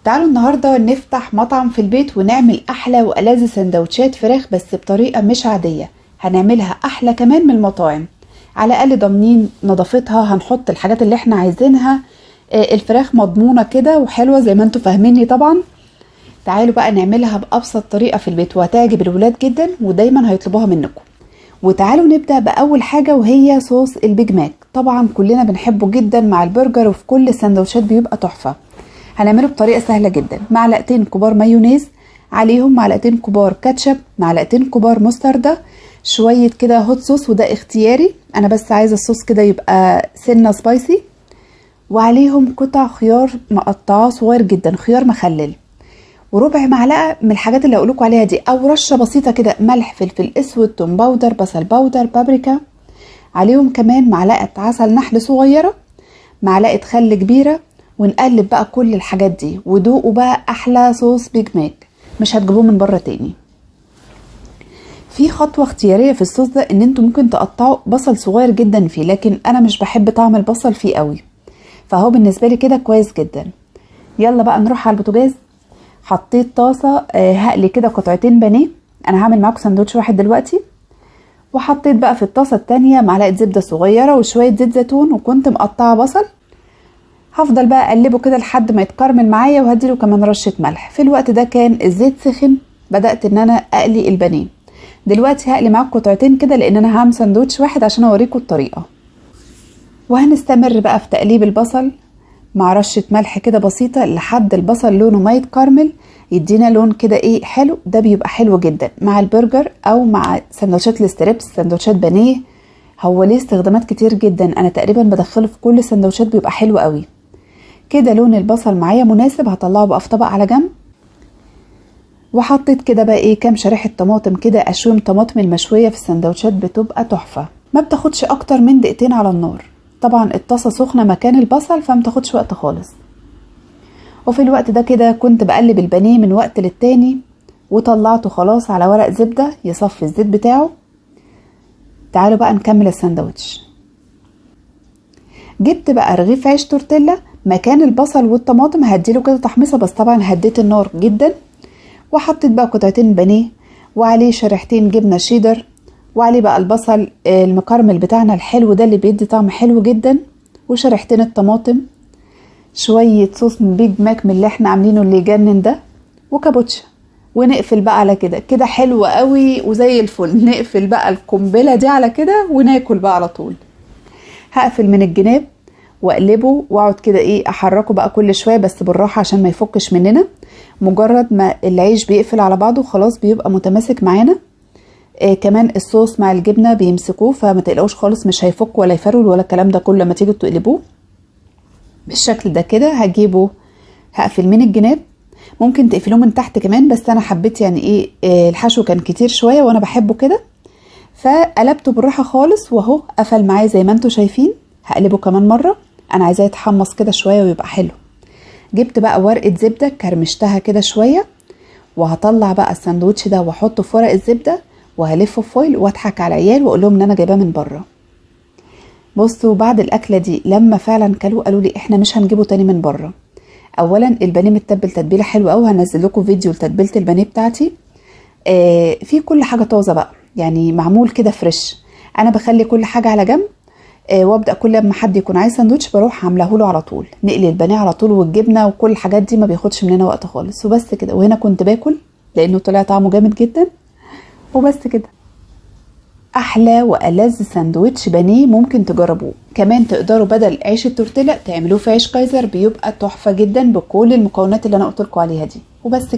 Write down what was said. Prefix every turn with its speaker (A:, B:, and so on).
A: تعالوا النهاردة نفتح مطعم في البيت ونعمل أحلى وألذ سندوتشات فراخ، بس بطريقة مش عادية. هنعملها أحلى كمان من المطاعم، على الأقل ضامنين نظافتها، هنحط الحاجات اللي احنا عايزينها. الفراخ مضمونة كده وحلوة زي ما انتوا فاهميني طبعا. تعالوا بقى نعملها بأبسط طريقة في البيت وهتعجب الولاد جدا ودايما هيطلبوها منكم. وتعالوا نبدأ بأول حاجة وهي صوص البيج ماك. طبعا كلنا بنحبه جدا مع البرجر وفي كل السندوتشات بيبقى تحفة. هنعمله بطريقة سهلة جدا. معلقتين كبار مايونيز، عليهم معلقتين كبار كاتشب، معلقتين كبار مستردة، شوية كده هوت صوص وده اختياري، انا بس عايزة الصوص كده يبقى سنة سبايسي، وعليهم قطع خيار مقطعاه صغير جدا، خيار مخلل، وربع معلقة من الحاجات اللي هقولكوا عليها دي، او رشة بسيطة كده ملح، فلفل اسود، توم باودر، بصل باودر، بابريكا. عليهم كمان معلقة عسل نحل صغيرة، معلقة خل كبيرة، ونقلب بقى كل الحاجات دي ودوقوا بقى احلى صوص بيج ماك، مش هتجيبوه من بره تاني. في خطوة اختيارية في الصوص ده، ان انتوا ممكن تقطعوا بصل صغير جدا فيه، لكن انا مش بحب طعم البصل فيه قوي، فهو بالنسبة لي كده كويس جدا. يلا بقى نروح على البوتاجاز. حطيت طاسة هقلي كده قطعتين بانيه، انا هعمل معاكم سندوتش واحد دلوقتي. وحطيت بقى في الطاسة التانية معلقة زبدة صغيرة وشوية زيت زيتون، وكنت مقطعة بصل. هفضل بقى اقلبه كده لحد ما يتكرمل معايا، وهديله كمان رشة ملح. في الوقت ده كان الزيت سخن، بدأت ان انا اقلي البانيه. دلوقتي هقلي معاكم قطعتين كده لان انا هعمل سندوتش واحد عشان اوريكم الطريقة. وهنستمر بقى في تقليب البصل مع رشة ملح كده بسيطة لحد البصل لونه ما يتكرمل، يدينا لون كده ايه حلو. ده بيبقى حلو جدا مع البرجر او مع سندوتشات الستريبس، سندوتشات بانيه. هو ليه استخدامات كتير جدا، انا تقريبا بدخله في كل السندوتشات، بيبقى حلو قوي كده. لون البصل معايا مناسب، هطلعه بقى في طبق على جنب. وحطيت كده بقى ايه كام شريحة طماطم كده، اشوم طماطم المشوية في السندوتشات بتبقى تحفة، ما بتاخدش اكتر من دقيقتين على النار. طبعا الطاسة سخنة مكان البصل فما تاخدش وقت خالص. وفي الوقت ده كده كنت بقلب البانيه من وقت للتاني، وطلعته خلاص على ورق زبدة يصفي الزيت بتاعه. تعالوا بقى نكمل السندوتش. جبت بقى رغيف عيش تورتيلا مكان البصل والطماطم، هديله كده تحميصة، بس طبعا هديت النار جدا. وحطيت بقى قطعتين بانيه، وعليه شريحتين جبنة شيدر، وعليه بقى البصل المكرمل بتاعنا الحلو ده اللي بيدي طعم حلو جدا، وشريحتين الطماطم، شوية صوص من بيج ماك من اللي احنا عاملينه اللي يجنن ده، وكابوتشا. ونقفل بقى على كده، كده حلو قوي وزي الفل. نقفل بقى القنبلة دي على كده وناكل بقى على طول. هقفل من الجناب واقلبه واقعد كده ايه احركه بقى كل شويه، بس بالراحه عشان ما يفكش مننا. مجرد ما العيش بيقفل على بعضه خلاص بيبقى متماسك معانا. كمان الصوص مع الجبنه بيمسكوه، فما تقلقوش خالص، مش هيفك ولا يفرول ولا الكلام ده كله لما تيجوا تقلبوه بالشكل ده كده. هجيبه هقفل من الجناب، ممكن تقفلوه من تحت كمان، بس انا حبيت يعني ايه الحشو كان كتير شويه وانا بحبه كده، فقلبته بالراحه خالص واهو قفل معايا زي ما انتم شايفين. هقلبه كمان مره، انا عايزاه يتحمص كده شويه ويبقى حلو. جبت بقى ورقه زبده كرمشتها كده شويه، وهطلع بقى الساندوتش ده واحطه في ورق الزبده، وهلفه في فويل واضحك على العيال واقول لهم ان انا جايباه من بره. بصوا بعد الاكله دي لما فعلا كلوا قالوا لي احنا مش هنجيبه تاني من بره. اولا البانيه متبل تتبيله حلوه قوي، هنزل لكم فيديو لتتبيله البانيه بتاعتي. في كل حاجه طازه بقى، يعني معمول كده فريش. انا بخلي كل حاجه على جنب، وابدا كل لما حد يكون عايز ساندوتش بروح عاملاه له على طول. نقلي البانيه على طول والجبنه وكل الحاجات دي ما بياخدش مننا وقت خالص، وبس كده. وهنا كنت باكل لانه طلع طعمه جامد جدا، وبس كده. احلى والذ ساندوتش بانيه ممكن تجربوه. كمان تقدروا بدل عيش التورتيلا تعملوه في عيش كايزر، بيبقى تحفه جدا بكل المكونات اللي انا قلت لكم عليها دي، وبس كده.